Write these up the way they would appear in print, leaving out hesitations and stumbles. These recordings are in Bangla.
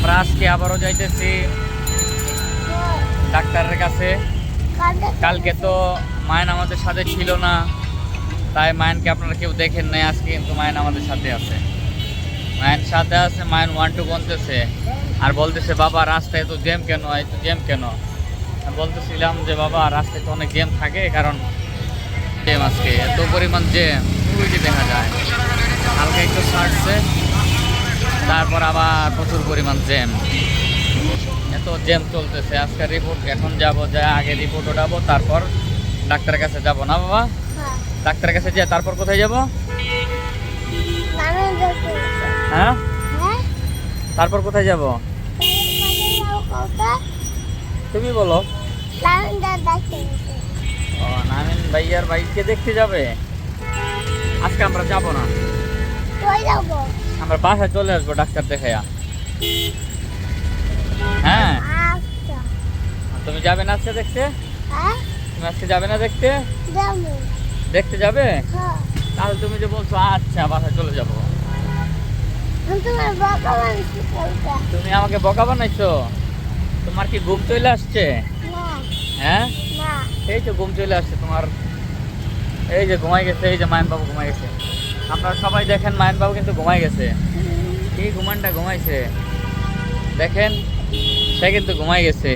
আমরা আজকে আবারও যাইতেছি ডাক্তারের কাছে। কালকে তো মায়ন আমাদের সাথে ছিল না, তাই মায়নকে আপনারা কেউ দেখেন নাই। আজকে কিন্তু মায়ন আমাদের সাথে আছে, মায়ন সাথে আছে। মায়ন 1 2 গুনতেছে আর বলতেছে, বাবা রাস্তায় তো জ্যাম কেন, এত জ্যাম কেন? বলতেছিলাম যে বাবা রাস্তায় তো অনেক জ্যাম থাকে, কারণ জ্যাম আজকে এত পরিমাণ জ্যাম ওইটি দেখা যায়। হালকা একটু ছাড়ছে, তারপর আবার প্রচুর পরিমাণ জ্যাম, এত জ্যাম চলতেছে। আজকে রিপোর্ট এখন যাব, যা আগে রিপোর্ট ওঠাবো, তারপর ডাক্তারের কাছে যাব না বাবা? ডাক্তারের কাছে যা, তারপর কোথায় যাব? হ্যাঁ, তারপর কোথায় যাব তুমি বলো? ও, নামিন ভাইয়ার বাইককে দেখতে যাবে? আজকে আমরা যাব না, আমরা বাসায় চলে আসবো ডাক্তার দেখাইয়া। হ্যাঁ, তুমি যাবে না আজকে দেখতে? তুমি আজকে যাবে না দেখতে? দেখতে যাবে? তাহলে তুমি যে বলছো আচ্ছা বাসায় চলে যাবো। তুমি আমাকে বোকা বানাইছো? তোমার কি ঘুম চলে আসছে? হ্যাঁ, এই তো ঘুম চলে আসছে তোমার। এই যে ঘুমাই গেছে, এই যে মায়ন বাবু ঘুমাই গেছে। আপনারা সবাই দেখেন, মায়ন বাবু কিন্তু ঘুমাই গেছে। কি ঘুমানটা ঘুমাইছে দেখেন, সে কিন্তু ঘুমাই গেছে।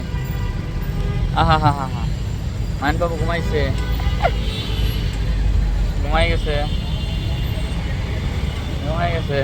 আহা হা হা হা, মায়ন বাবু ঘুমাইছে, ঘুমাই গেছে, ঘুমাই গেছে।